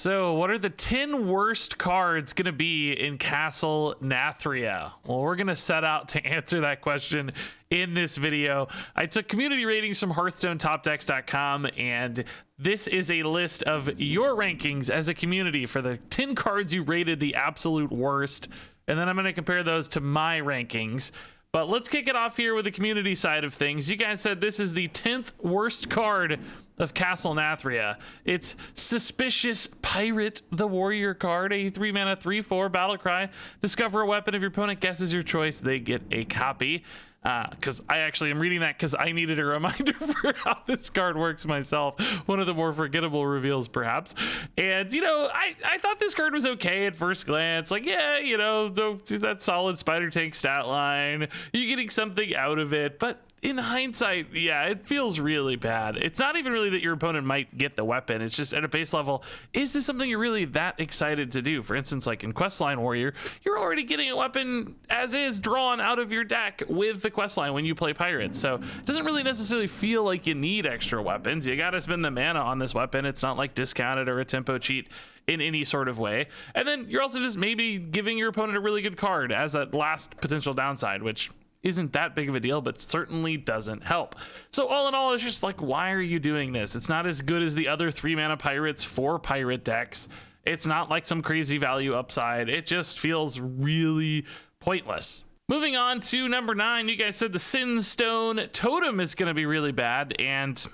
So what are the 10 worst cards going to be in Castle Nathria? Well, we're going to set out to answer that question in this video. I took community ratings from HearthstoneTopDecks.com, and this is a list of your rankings as a community for the 10 cards you rated the absolute worst. And then I'm going to compare those to my rankings. But let's kick it off here with the community side of things. You guys said this is the 10th worst card of Castle Nathria. It's Suspicious Pirate, the warrior card, a 3-mana 3/4 battle cry. Discover a weapon. If your opponent guesses your choice, they get a copy. Because I actually am reading that because I needed a reminder for how this card works myself. One of the more forgettable reveals, perhaps. And, you know, I thought this card was okay at first glance. Like, yeah, you know, that solid Spider Tank stat line. You're getting something out of it. But in hindsight, yeah, it feels really bad. It's not even really that your opponent might get the weapon. It's just at a base level, is this something you're really that excited to do? For instance, like in Questline Warrior, you're already getting a weapon as is drawn out of your deck with the questline when you play Pirates. So it doesn't really necessarily feel like you need extra weapons. You got to spend the mana on this weapon. It's not like discounted or a tempo cheat in any sort of way. And then you're also just maybe giving your opponent a really good card as that last potential downside, which isn't that big of a deal, but certainly doesn't help. So all in all, it's just like, why are you doing this? It's not as good as the other 3-mana pirates for pirate decks. It's not like some crazy value upside. It just feels really pointless. Moving on to number 9, you guys said the Sinstone Totem is going to be really bad, and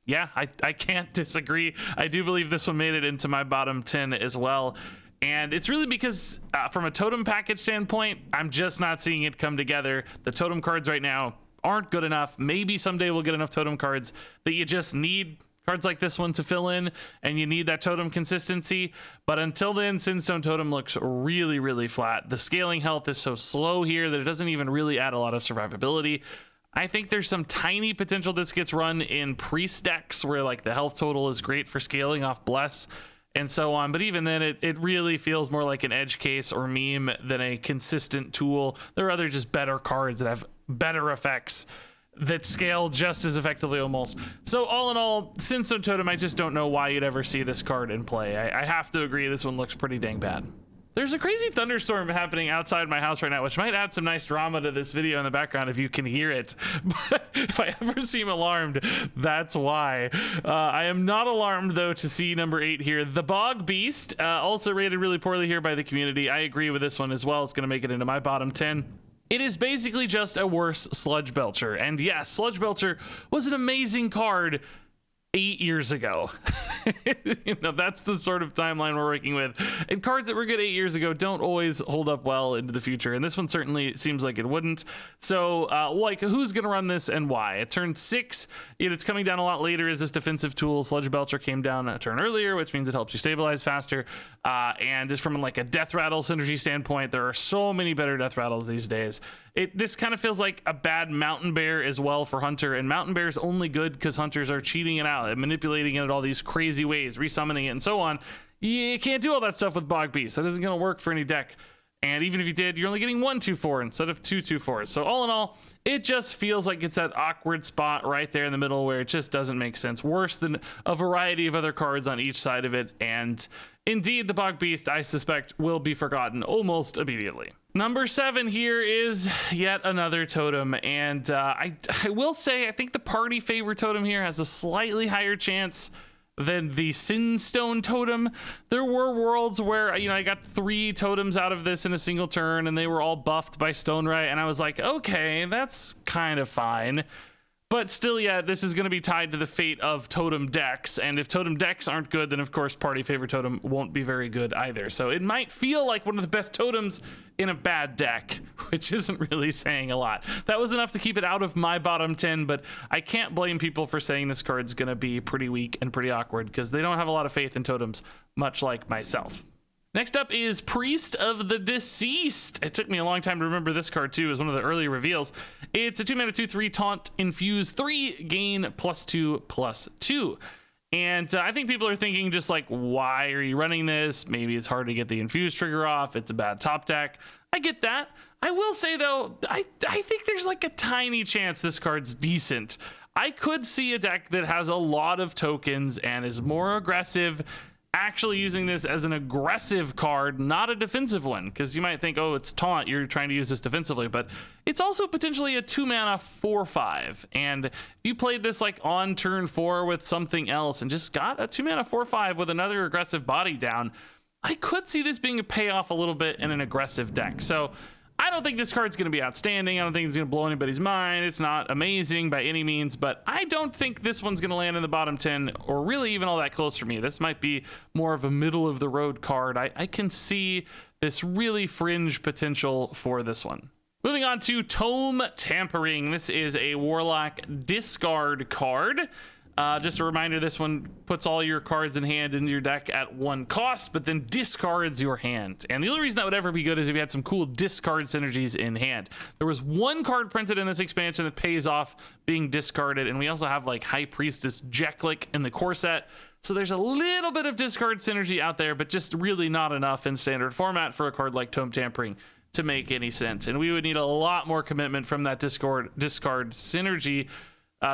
yeah, I can't disagree. I do believe this one made it into my bottom 10 as well. And it's really because from a totem package standpoint, I'm just not seeing it come together. The totem cards right now aren't good enough. Maybe someday we'll get enough totem cards that you just need cards like this one to fill in, and you need that totem consistency. But until then, Sinstone Totem looks really, really flat. The scaling health is so slow here that it doesn't even really add a lot of survivability. I think there's some tiny potential this gets run in priest decks where like the health total is great for scaling off Bless and so on, but even then it really feels more like an edge case or meme than a consistent tool. There are other just better cards that have better effects that scale just as effectively almost. So all in all, Sinstone Totem, I just don't know why you'd ever see this card in play. I have to agree, this one looks pretty dang bad. There's a crazy thunderstorm happening outside my house right now, which might add some nice drama to this video in the background if you can hear it. But if I ever seem alarmed, that's why. I am not alarmed, though, to see number 8 here. The Bog Beast, also rated really poorly here by the community. I agree with this one as well. It's going to make it into my bottom 10. It is basically just a worse Sludge Belcher. And yes, Sludge Belcher was an amazing card 8 years ago. You know, that's the sort of timeline we're working with, and cards that were good 8 years ago don't always hold up well into the future, and this one certainly seems like it wouldn't. So like, who's gonna run this and why? It turned 6, yet it's coming down a lot later as this defensive tool. Sludge Belcher came down a turn earlier, which means it helps you stabilize faster, and just from like a death rattle synergy standpoint, there are so many better death rattles these days. This kind of feels like a bad Mountain Bear as well for Hunter, and Mountain Bear is only good because Hunters are cheating it out and manipulating it all these crazy ways, resummoning it and so on. You can't do all that stuff with Bog Beast. That isn't going to work for any deck. And even if you did, you're only getting 1 2/4 instead of 2 2/4s. So all in all, it just feels like it's that awkward spot right there in the middle where it just doesn't make sense. Worse than a variety of other cards on each side of it. And indeed, the Bog Beast, I suspect, will be forgotten almost immediately. Number 7 here is yet another totem. And I will say, I think the party favor totem here has a slightly higher chance than the Sinstone Totem. There were worlds where, you know, I got 3 totems out of this in a single turn and they were all buffed by Stonewright, and I was like, okay, that's kind of fine. But still, yeah, this is going to be tied to the fate of totem decks, and if totem decks aren't good, then of course party favorite totem won't be very good either. So it might feel like one of the best totems in a bad deck, which isn't really saying a lot. That was enough to keep it out of my bottom 10, but I can't blame people for saying this card's going to be pretty weak and pretty awkward because they don't have a lot of faith in totems, much like myself. Next up is Priest of the Deceased. It took me a long time to remember this card too. It was one of the early reveals. It's a 2-mana 2/3 taunt, infuse 3, gain +2/+2. And I think people are thinking just like, why are you running this? Maybe it's hard to get the infuse trigger off. It's a bad top deck. I get that. I will say though, I think there's like a tiny chance this card's decent. I could see a deck that has a lot of tokens and is more aggressive actually using this as an aggressive card, not a defensive one, because you might think, oh, it's taunt, you're trying to use this defensively, but it's also potentially a 2-mana 4/5, and if you played this like on turn 4 with something else and just got a 2-mana 4/5 with another aggressive body down, I could see this being a payoff a little bit in an aggressive deck. So I don't think this card's going to be outstanding. I don't think it's going to blow anybody's mind. It's not amazing by any means, but I don't think this one's going to land in the bottom 10 or really even all that close for me. This might be more of a middle of the road card. I can see this really fringe potential for this one. Moving on to Tome Tampering. This is a Warlock discard card. Just a reminder, this one puts all your cards in hand into your deck at 1 cost, but then discards your hand. And the only reason that would ever be good is if you had some cool discard synergies in hand. There was 1 card printed in this expansion that pays off being discarded, and we also have like High Priestess Jeklik in the core set. So there's a little bit of discard synergy out there, but just really not enough in standard format for a card like Tome Tampering to make any sense. And we would need a lot more commitment from that discard synergy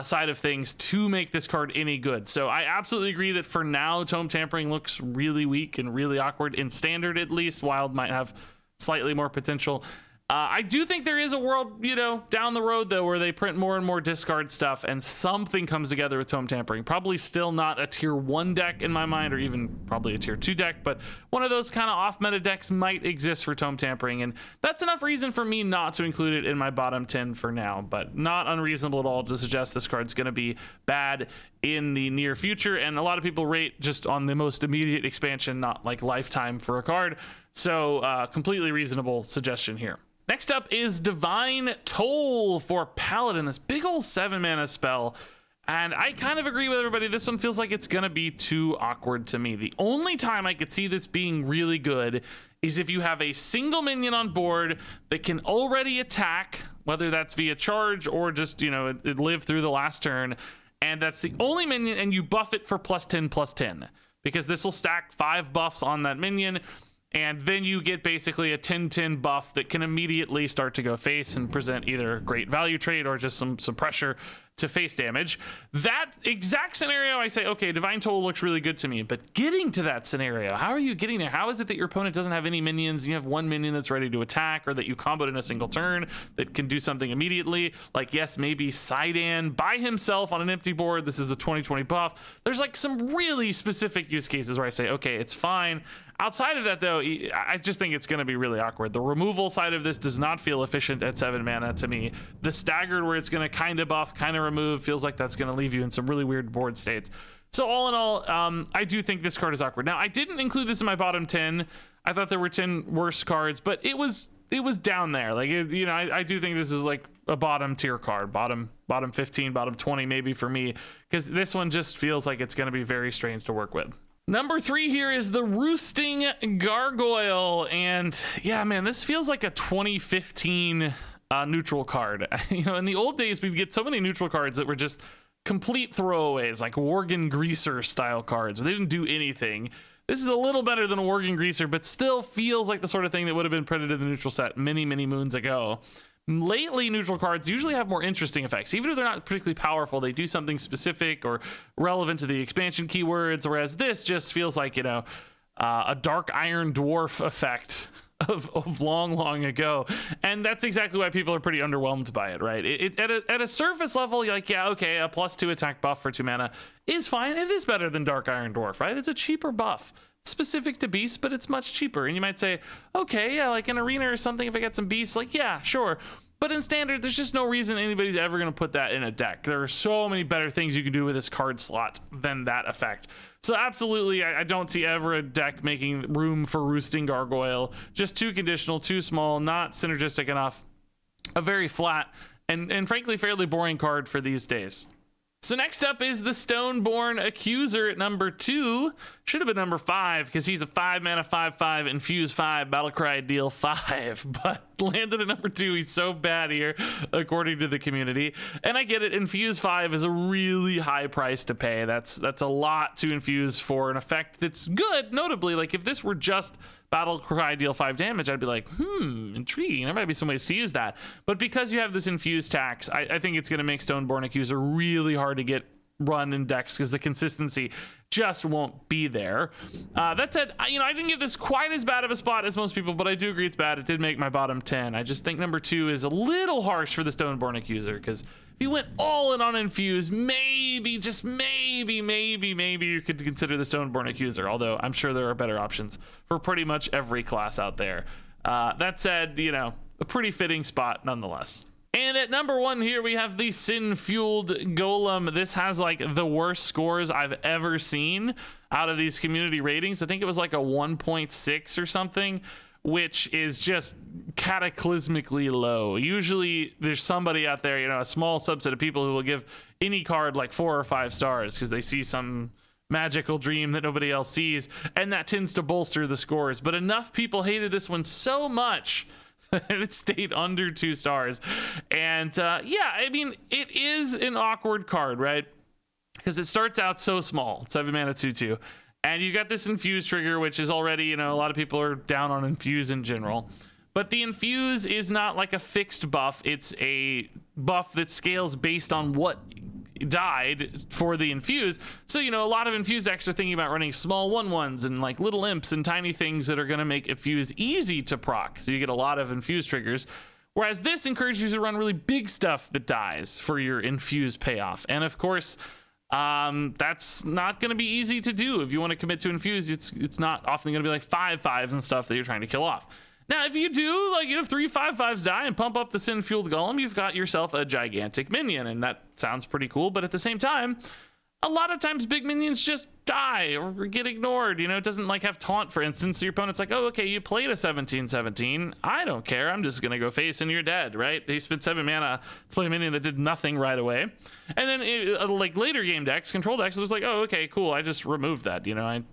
side of things to make this card any good. So I absolutely agree that for now, Tome Tampering looks really weak and really awkward in standard. At least Wild might have slightly more potential. I do think there is a world, you know, down the road though, where they print more and more discard stuff and something comes together with Tome Tampering. Probably still not a tier 1 deck in my mind, or even probably a tier 2 deck, but one of those kind of off meta decks might exist for Tome Tampering, and that's enough reason for me not to include it in my bottom 10 for now, but not unreasonable at all to suggest this card's going to be bad in the near future. And a lot of people rate just on the most immediate expansion, not like lifetime for a card. So completely reasonable suggestion here. Next up is Divine Toll for Paladin, this big old 7-mana spell. And I kind of agree with everybody. This one feels like it's going to be too awkward to me. The only time I could see this being really good is if you have a single minion on board that can already attack, whether that's via charge or just, you know, it lived through the last turn. And that's the only minion, and you buff it for +10/+10, because this will stack 5 buffs on that minion. And then you get basically a 10/10 buff that can immediately start to go face and present either a great value trade or just some pressure to face damage. That exact scenario, I say, okay, Divine Toll looks really good to me, but getting to that scenario, how are you getting there? How is it that your opponent doesn't have any minions and you have 1 minion that's ready to attack, or that you comboed in a single turn that can do something immediately? Like, yes, maybe Sidon by himself on an empty board. This is a 20/20 buff. There's like some really specific use cases where I say, okay, it's fine. Outside of that, though, I just think it's going to be really awkward. The removal side of this does not feel efficient at 7 mana to me. The staggered, where it's going to kind of buff, kind of remove, feels like that's going to leave you in some really weird board states. So all in all, I do think this card is awkward. Now, I didn't include this in my bottom 10. I thought there were 10 worse cards, but it was down there. Like, you know, I do think this is like a bottom tier card, bottom 15, bottom 20 maybe for me, because this one just feels like it's going to be very strange to work with. Number 3 here is the Roosting Gargoyle, and yeah, man, this feels like a 2015 neutral card. You know, in the old days, we'd get so many neutral cards that were just complete throwaways, like Worgen Greaser style cards, where they didn't do anything. This is a little better than a Worgen Greaser, but still feels like the sort of thing that would have been printed in the neutral set many, many moons ago. Lately, neutral cards usually have more interesting effects. Even if they're not particularly powerful, they do something specific or relevant to the expansion keywords, whereas this just feels like, you know, a Dark Iron Dwarf effect of long ago. And that's exactly why people are pretty underwhelmed by it, right? At a surface level, you're like, yeah, okay, a +2 attack buff for 2 mana is fine. It is better than Dark Iron Dwarf, right? It's a cheaper buff. Specific to beasts, but it's much cheaper. And you might say, okay, yeah, like an arena or something, if I get some beasts, like, yeah, sure. But in standard, there's just no reason anybody's ever going to put that in a deck. There are so many better things you can do with this card slot than that effect. So absolutely, I don't see ever a deck making room for Roosting Gargoyle. Just too conditional, too small, not synergistic enough. A very flat and frankly fairly boring card for these days. So next up is the Stoneborn Accuser at number 2. Should have been number 5, because he's a 5-mana 5/5 infuse 5 battlecry deal 5, but landed at number 2. He's so bad here, according to the community. And I get it, infuse 5 is a really high price to pay. That's a lot to infuse for an effect that's good. Notably, like if this were just battlecry deal 5 damage, I'd be like, intriguing. There might be some ways to use that. But because you have this infused tax, I think it's going to make Stoneborn Accuser really hard to get run in decks because the consistency just won't be there. That said, I didn't give this quite as bad of a spot as most people, but I do agree it's bad. It did make my bottom 10. I just think number 2 is a little harsh for the Stoneborn Accuser, because if you went all in on Infuse, maybe, just maybe you could consider the Stoneborn Accuser, although I'm sure there are better options for pretty much every class out there. That said, a pretty fitting spot nonetheless. And at number 1 here, we have the Sin-Fueled Golem. This has like the worst scores I've ever seen out of these community ratings. I think it was like a 1.6 or something, which is just cataclysmically low. Usually there's somebody out there, a small subset of people who will give any card like 4 or 5 stars because they see some magical dream that nobody else sees, and that tends to bolster the scores. But enough people hated this one so much it stayed under 2 stars. And yeah, I mean, it is an awkward card, right? Because it starts out so small, 7 mana 2/2, and you got this Infuse trigger, which is already, a lot of people are down on Infuse in general. But the Infuse is not like a fixed buff. It's a buff that scales based on what died for the Infuse. So, a lot of Infuse decks are thinking about running small 1/1s and like little imps and tiny things that are going to make Infuse easy to proc. So you get a lot of Infuse triggers. Whereas this encourages you to run really big stuff that dies for your Infuse payoff. And of course, that's not going to be easy to do. If you want to commit to Infuse, it's not often going to be like 5/5s and stuff that you're trying to kill off. Now, if you do, like, you have 3 5/5s die and pump up the Sin-Fueled Golem, you've got yourself a gigantic minion, and that sounds pretty cool. But at the same time, a lot of times big minions just die or get ignored. It doesn't like have taunt, for instance. So your opponent's like, oh, okay, you played a 17/17. I don't care. I'm just going to go face and you're dead, right? He spent 7 mana to play a minion that did nothing right away. And then like later game decks, control decks, it was like, oh, okay, cool. I just removed that.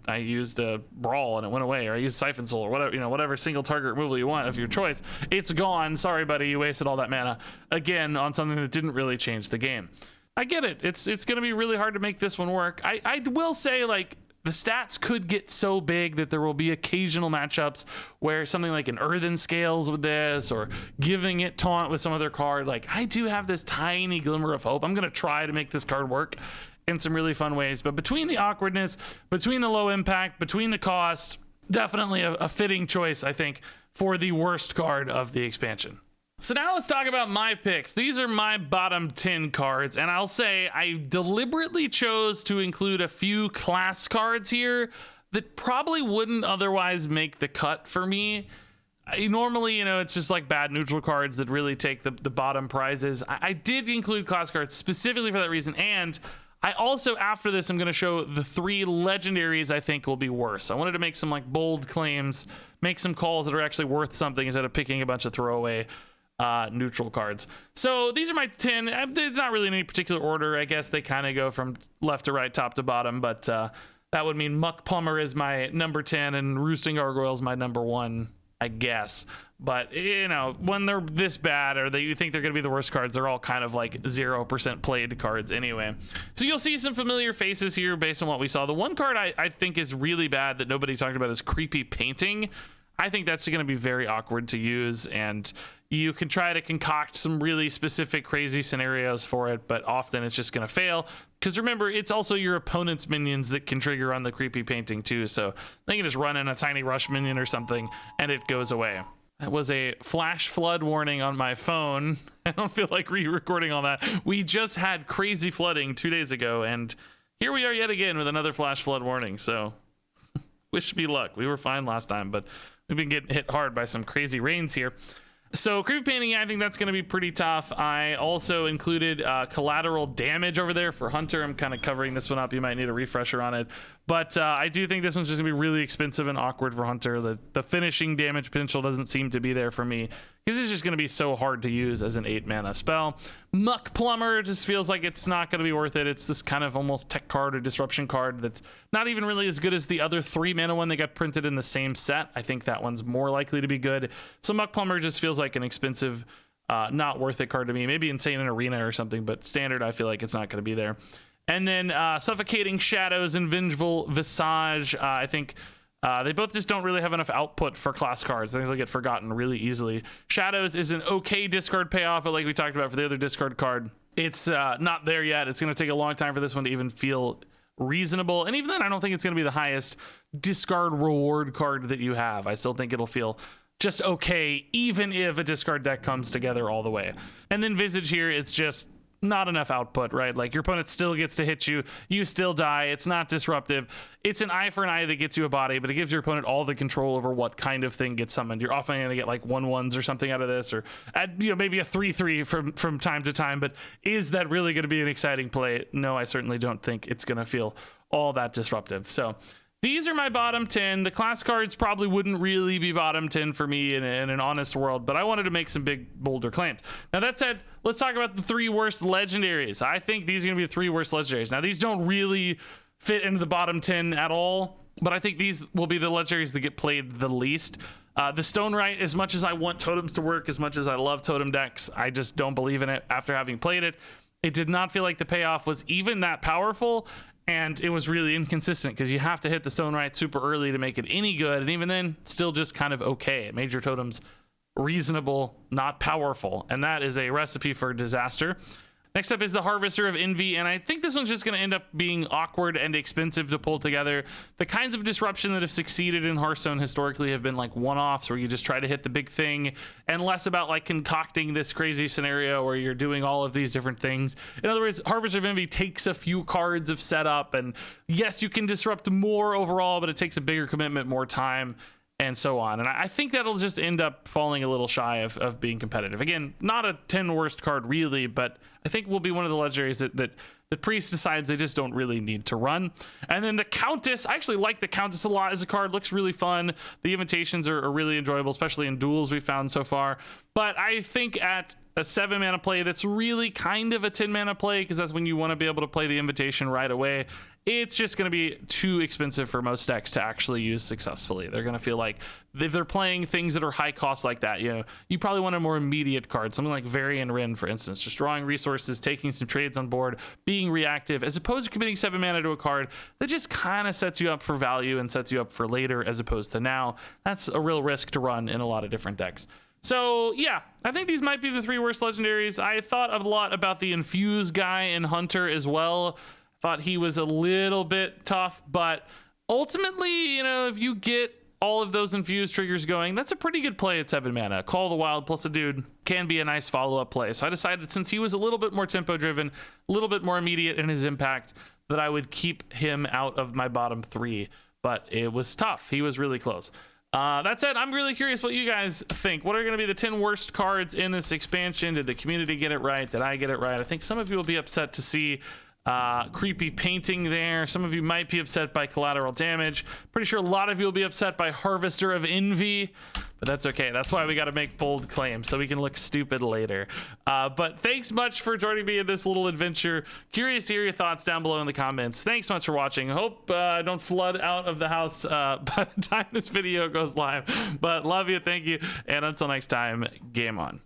I used a Brawl and it went away, or I used Siphon Soul or whatever, whatever single target removal you want of your choice. It's gone. Sorry, buddy. You wasted all that mana again on something that didn't really change the game. I get it. It's going to be really hard to make this one work. I will say, like, the stats could get so big that there will be occasional matchups where something like an Earthen scales with this, or giving it taunt with some other card. Like, I do have this tiny glimmer of hope. I'm going to try to make this card work in some really fun ways. But between the awkwardness, between the low impact, between the cost, definitely a fitting choice, I think, for the worst card of the expansion. So now let's talk about my picks. These are my bottom 10 cards, and I'll say I deliberately chose to include a few class cards here that probably wouldn't otherwise make the cut for me. Normally, it's just like bad neutral cards that really take the bottom prizes. I did include class cards specifically for that reason, and I also, after this, I'm going to show the 3 legendaries I think will be worse. I wanted to make some like bold claims, make some calls that are actually worth something instead of picking a bunch of throwaway neutral cards. So these are my 10. There's not really in any particular order. I guess they kind of go from left to right, top to bottom, but that would mean Muck Plumber is my number 10 and Roosting Gargoyle is my number 1, I guess. But when they're this bad, or you think they're going to be the worst cards, they're all kind of like 0% played cards anyway. So you'll see some familiar faces here based on what we saw. The one card I think is really bad that nobody talked about is Creepy Painting. I think that's going to be very awkward to use, and you can try to concoct some really specific crazy scenarios for it, but often it's just going to fail. Because remember, it's also your opponent's minions that can trigger on the Creepy Painting too, so they can just run in a tiny rush minion or something, and it goes away. That was a flash flood warning on my phone. I don't feel like re-recording all that. We just had crazy flooding 2 days ago, and here we are yet again with another flash flood warning, so wish me luck. We were fine last time, but we've been getting hit hard by some crazy rains here. So Creepy Painting, I think that's going to be pretty tough. I also included Collateral Damage over there for Hunter. I'm kind of covering this one up. You might need a refresher on it. But I do think this one's just going to be really expensive and awkward for Hunter. The finishing damage potential doesn't seem to be there for me, because it's just going to be so hard to use as an 8-mana spell. Muck Plumber just feels like it's not going to be worth it. It's this kind of almost tech card or disruption card that's not even really as good as the other 3-mana one that got printed in the same set. I think that one's more likely to be good. So Muck Plumber just feels like an expensive, not worth it card to me. Maybe Insane in Arena or something, but standard, I feel like it's not going to be there. And then Suffocating Shadows and Vengeful Visage, I think they both just don't really have enough output for class cards. I think they'll get forgotten really easily. Shadows is an okay discard payoff, but like we talked about for the other discard card, it's not there yet. It's going to take a long time for this one to even feel reasonable. And even then, I don't think it's going to be the highest discard reward card that you have. I still think it'll feel just okay, even if a discard deck comes together all the way. And then Visage here, it's just not enough output, right? Like your opponent still gets to hit you, you still die. It's not disruptive. It's an eye for an eye that gets you a body, but it gives your opponent all the control over what kind of thing gets summoned. You're often going to get like 1/1s or something out of this, or add, you know, maybe a 3/3 from time to time. But is that really going to be an exciting play? No, I certainly don't think it's going to feel all that disruptive. So these are my bottom 10. The class cards probably wouldn't really be bottom 10 for me in an honest world, but I wanted to make some big, bolder claims. Now, that said, let's talk about the 3 worst legendaries. I think these are going to be the 3 worst legendaries. Now, these don't really fit into the bottom 10 at all, but I think these will be the legendaries that get played the least. The Stone Right, as much as I want totems to work, as much as I love totem decks, I just don't believe in it after having played it. It did not feel like the payoff was even that powerful. And it was really inconsistent because you have to hit the Stone Right super early to make it any good. And even then, still just kind of okay. It made your totems reasonable, not powerful. And that is a recipe for disaster. Next up is the Harvester of Envy, and I think this one's just going to end up being awkward and expensive to pull together. The kinds of disruption that have succeeded in Hearthstone historically have been like one-offs where you just try to hit the big thing, and less about like concocting this crazy scenario where you're doing all of these different things. In other words, Harvester of Envy takes a few cards of setup, and yes, you can disrupt more overall, but it takes a bigger commitment, more time, and so on. And I think that'll just end up falling a little shy of being competitive. Again, not a 10 worst card really, but I think will be one of the legendaries that the Priest decides they just don't really need to run. And then the Countess, I actually like the Countess a lot as a card. Looks really fun. The invitations are really enjoyable, especially in duels we've found so far. But I think at a 7-mana play that's really kind of a 10-mana play, because that's when you want to be able to play the invitation right away, it's just going to be too expensive for most decks to actually use successfully. They're going to feel like if they're playing things that are high cost like that, you know, you probably want a more immediate card, something like Varian Wren, for instance, just drawing resources, taking some trades on board, being reactive, as opposed to committing 7 mana to a card that just kind of sets you up for value and sets you up for later as opposed to now. That's a real risk to run in a lot of different decks. So yeah, I think these might be the 3 worst legendaries. I thought a lot about the Infuse guy in Hunter as well. Thought he was a little bit tough, but ultimately, you know, if you get all of those Infuse triggers going, that's a pretty good play at 7 mana. Call the Wild plus a dude can be a nice follow-up play. So I decided, since he was a little bit more tempo driven, a little bit more immediate in his impact, that I would keep him out of my bottom 3. But it was tough. He was really close. That said, I'm really curious what you guys think. What are going to be the 10 worst cards in this expansion? Did the community get it right? Did I get it right? I think some of you will be upset to see creepy painting there. Some of you might be upset by collateral damage. Pretty sure a lot of you will be upset by Harvester of Envy, but that's okay. That's why we got to make bold claims so we can look stupid later. But thanks much for joining me in this little adventure. Curious to hear your thoughts down below in the comments. Thanks so much for watching. Hope I don't flood out of the house by the time this video goes live, but love you, thank you, and until next time, game on.